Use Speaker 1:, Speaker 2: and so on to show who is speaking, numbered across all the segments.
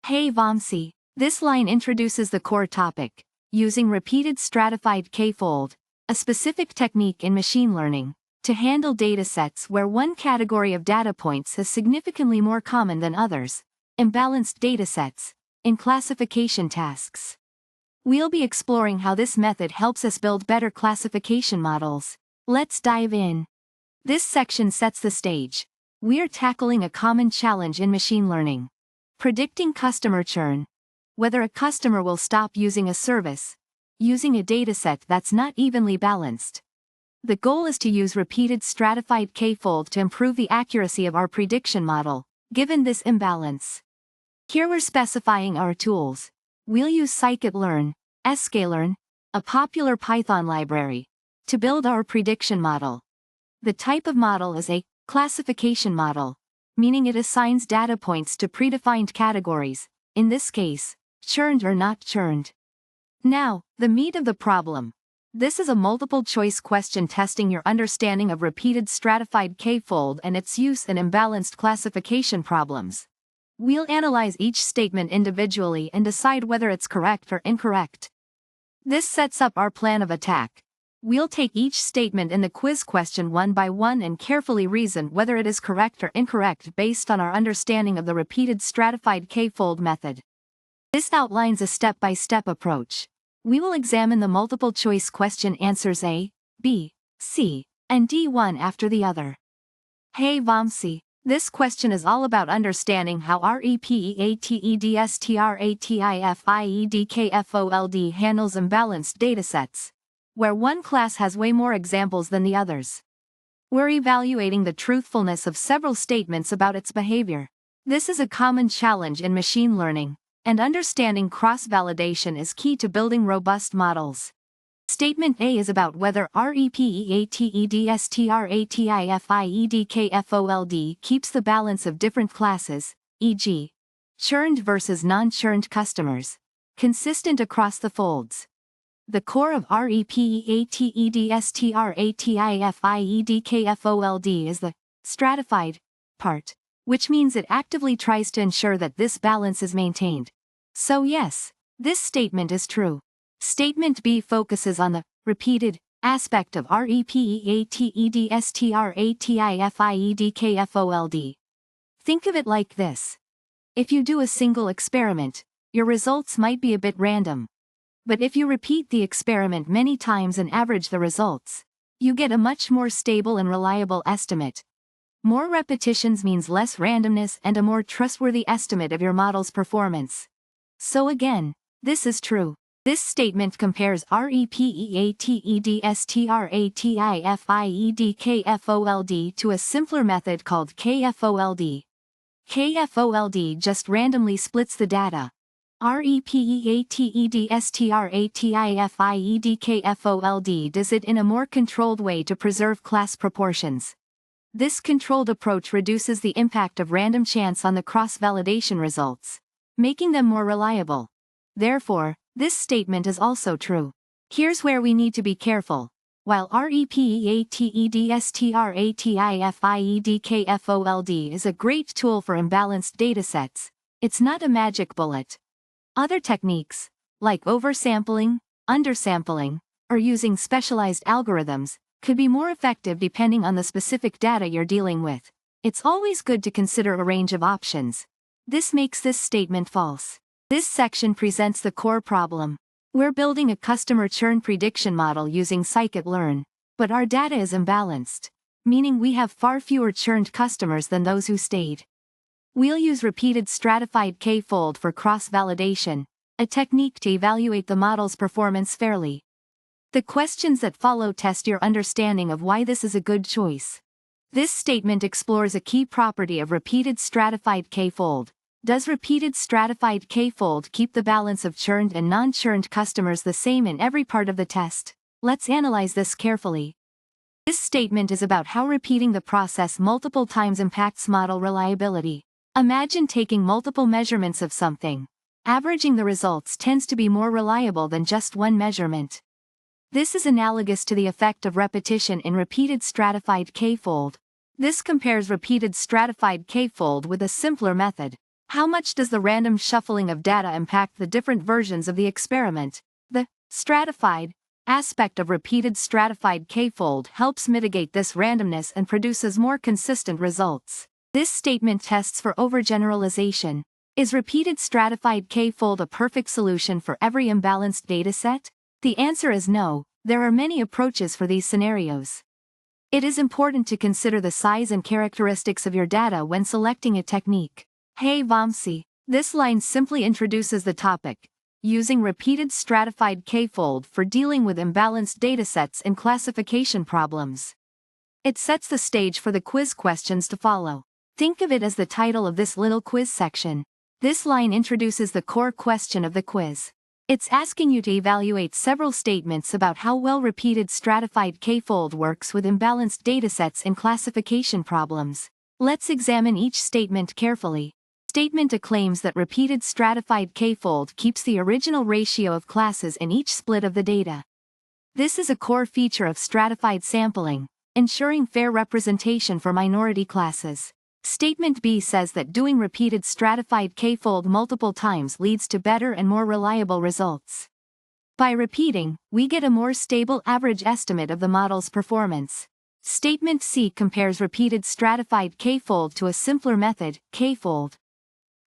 Speaker 1: Hey Vamsi, this line introduces the core topic, using repeated stratified K-fold, a specific technique in machine learning, to handle datasets where one category of data points is significantly more common than others, imbalanced datasets, in classification tasks. We'll be exploring how this method helps us build better classification models. Let's dive in. This section sets the stage. We're tackling a common challenge in machine learning. Predicting customer churn. Whether a customer will stop using a service, using a dataset that's not evenly balanced. The goal is to use repeated stratified K-fold to improve the accuracy of our prediction model, given this imbalance. Here we're specifying our tools. We'll use scikit-learn, sklearn, a popular Python library, to build our prediction model. The type of model is a classification model, meaning it assigns data points to predefined categories, in this case, churned or not churned. Now, the meat of the problem. This is a multiple-choice question testing your understanding of repeated stratified K-fold and its use in imbalanced classification problems. We'll analyze each statement individually and decide whether it's correct or incorrect. This sets up our plan of attack. We'll take each statement in the quiz question one by one and carefully reason whether it is correct or incorrect based on our understanding of the repeated stratified K-fold method. This outlines a step-by-step approach. We will examine the multiple-choice question answers A, B, C, and D one after the other. Hey Vamsi, this question is all about understanding how RepeatedStratifiedKFold handles imbalanced datasets, where one class has way more examples than the others. We're evaluating the truthfulness of several statements about its behavior. This is a common challenge in machine learning, and understanding cross-validation is key to building robust models. Statement A is about whether RepeatedStratifiedKFold keeps the balance of different classes, e.g., churned versus non-churned customers, consistent across the folds. The core of RepeatedStratifiedKFold is the stratified part, which means it actively tries to ensure that this balance is maintained. So yes, this statement is true. Statement B focuses on the repeated aspect of RepeatedStratifiedKFold. Think of it like this. If you do a single experiment, your results might be a bit random. But if you repeat the experiment many times and average the results, you get a much more stable and reliable estimate. More repetitions means less randomness and a more trustworthy estimate of your model's performance. So again, this is true. This statement compares RepeatedStratifiedKFold to a simpler method called KFold. KFold just randomly splits the data. RepeatedStratifiedKFold does it in a more controlled way to preserve class proportions. This controlled approach reduces the impact of random chance on the cross-validation results, making them more reliable. Therefore, this statement is also true. Here's where we need to be careful. While RepeatedStratifiedKFold is a great tool for imbalanced datasets, it's not a magic bullet. Other techniques, like oversampling, undersampling, or using specialized algorithms, could be more effective depending on the specific data you're dealing with. It's always good to consider a range of options. This makes this statement false. This section presents the core problem. We're building a customer churn prediction model using scikit-learn, but our data is imbalanced, meaning we have far fewer churned customers than those who stayed. We'll use repeated stratified K-fold for cross-validation, a technique to evaluate the model's performance fairly. The questions that follow test your understanding of why this is a good choice. This statement explores a key property of repeated stratified K-fold. Does repeated stratified K-fold keep the balance of churned and non-churned customers the same in every part of the test? Let's analyze this carefully. This statement is about how repeating the process multiple times impacts model reliability. Imagine taking multiple measurements of something. Averaging the results tends to be more reliable than just one measurement. This is analogous to the effect of repetition in repeated stratified K-fold. This compares repeated stratified K-fold with a simpler method. How much does the random shuffling of data impact the different versions of the experiment? The stratified aspect of repeated stratified K-fold helps mitigate this randomness and produces more consistent results. This statement tests for overgeneralization. Is repeated stratified K-fold a perfect solution for every imbalanced dataset? The answer is no. There are many approaches for these scenarios. It is important to consider the size and characteristics of your data when selecting a technique. Hey Vamsi, this line simply introduces the topic, using repeated stratified K-fold for dealing with imbalanced datasets in classification problems. It sets the stage for the quiz questions to follow. Think of it as the title of this little quiz section. This line introduces the core question of the quiz. It's asking you to evaluate several statements about how well repeated stratified K-fold works with imbalanced datasets in classification problems. Let's examine each statement carefully. Statement A claims that repeated stratified K-fold keeps the original ratio of classes in each split of the data. This is a core feature of stratified sampling, ensuring fair representation for minority classes. Statement B says that doing repeated stratified K-fold multiple times leads to better and more reliable results. By repeating, we get a more stable average estimate of the model's performance. Statement C compares repeated stratified K-fold to a simpler method, K-fold.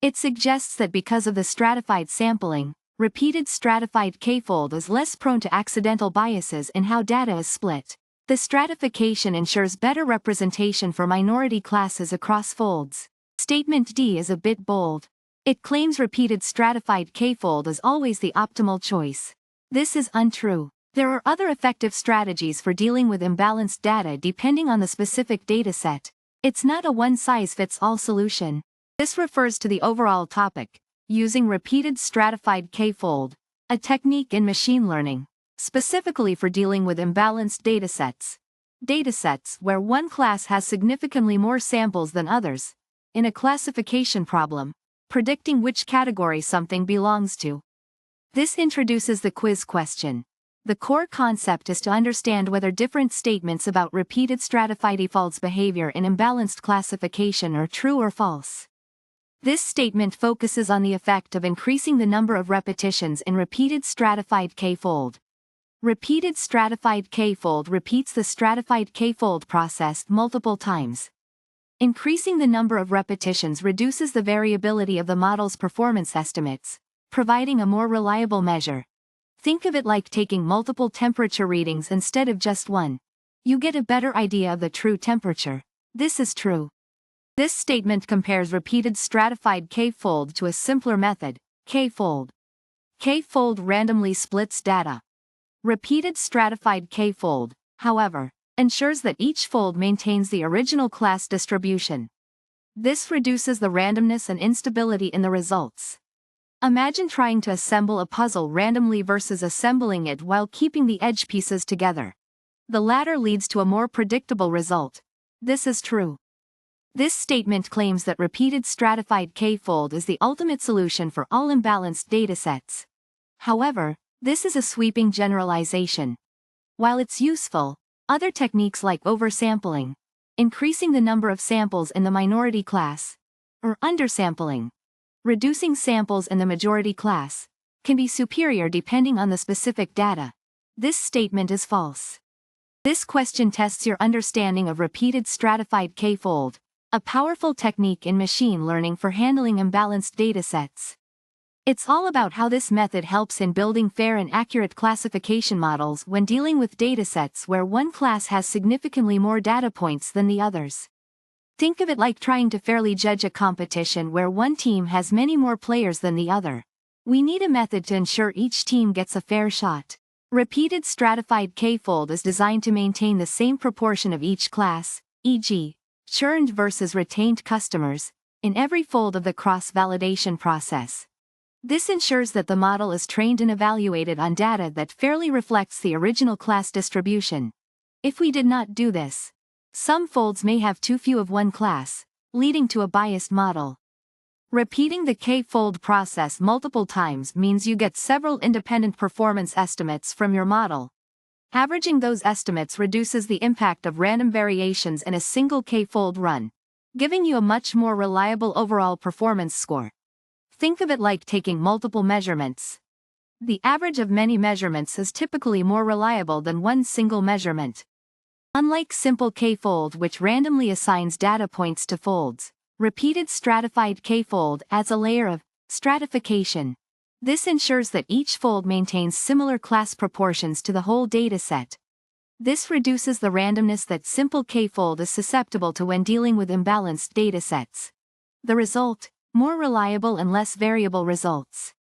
Speaker 1: It suggests that because of the stratified sampling, repeated stratified K-fold is less prone to accidental biases in how data is split. The stratification ensures better representation for minority classes across folds. Statement D is a bit bold. It claims repeated stratified K-fold is always the optimal choice. This is untrue. There are other effective strategies for dealing with imbalanced data depending on the specific dataset. It's not a one-size-fits-all solution. This refers to the overall topic, using repeated stratified K-fold, a technique in machine learning, specifically for dealing with imbalanced datasets. Datasets where one class has significantly more samples than others, in a classification problem, predicting which category something belongs to. This introduces the quiz question. The core concept is to understand whether different statements about repeated stratifiedKFold's behavior in imbalanced classification are true or false. This statement focuses on the effect of increasing the number of repetitions in repeated stratified K-fold. Repeated stratified K-fold repeats the stratified K-fold process multiple times. Increasing the number of repetitions reduces the variability of the model's performance estimates, providing a more reliable measure. Think of it like taking multiple temperature readings instead of just one. You get a better idea of the true temperature. This is true. This statement compares repeated stratified K-fold to a simpler method, K-fold. K-fold randomly splits data. Repeated stratified K-fold, however, ensures that each fold maintains the original class distribution. This reduces the randomness and instability in the results. Imagine trying to assemble a puzzle randomly versus assembling it while keeping the edge pieces together. The latter leads to a more predictable result. This is true. This statement claims that repeated stratified K-fold is the ultimate solution for all imbalanced datasets. However, this is a sweeping generalization. While it's useful, other techniques like oversampling, increasing the number of samples in the minority class, or undersampling, reducing samples in the majority class, can be superior depending on the specific data. This statement is false. This question tests your understanding of repeated stratified K-fold, a powerful technique in machine learning for handling imbalanced datasets. It's all about how this method helps in building fair and accurate classification models when dealing with datasets where one class has significantly more data points than the others. Think of it like trying to fairly judge a competition where one team has many more players than the other. We need a method to ensure each team gets a fair shot. Repeated stratified K-fold is designed to maintain the same proportion of each class, e.g., churned versus retained customers, in every fold of the cross-validation process. This ensures that the model is trained and evaluated on data that fairly reflects the original class distribution. If we did not do this, some folds may have too few of one class, leading to a biased model. Repeating the K-fold process multiple times means you get several independent performance estimates from your model. Averaging those estimates reduces the impact of random variations in a single K-fold run. giving you a much more reliable overall performance score. Think of it like taking multiple measurements. The average of many measurements is typically more reliable than one single measurement. Unlike simple K-fold, which randomly assigns data points to folds, repeated stratified K-fold adds a layer of stratification. This ensures that each fold maintains similar class proportions to the whole dataset. This reduces the randomness that simple K-fold is susceptible to when dealing with imbalanced datasets. The result: more reliable and less variable results.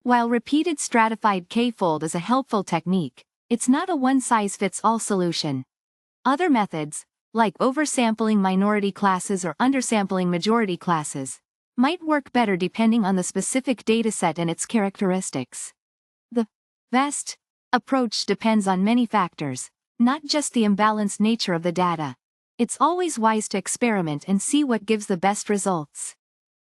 Speaker 1: While repeated stratified K-fold is a helpful technique, it's not a one-size-fits-all solution. Other methods, like oversampling minority classes or undersampling majority classes, might work better depending on the specific dataset and its characteristics. The best approach depends on many factors, not just the imbalanced nature of the data. It's always wise to experiment and see what gives the best results.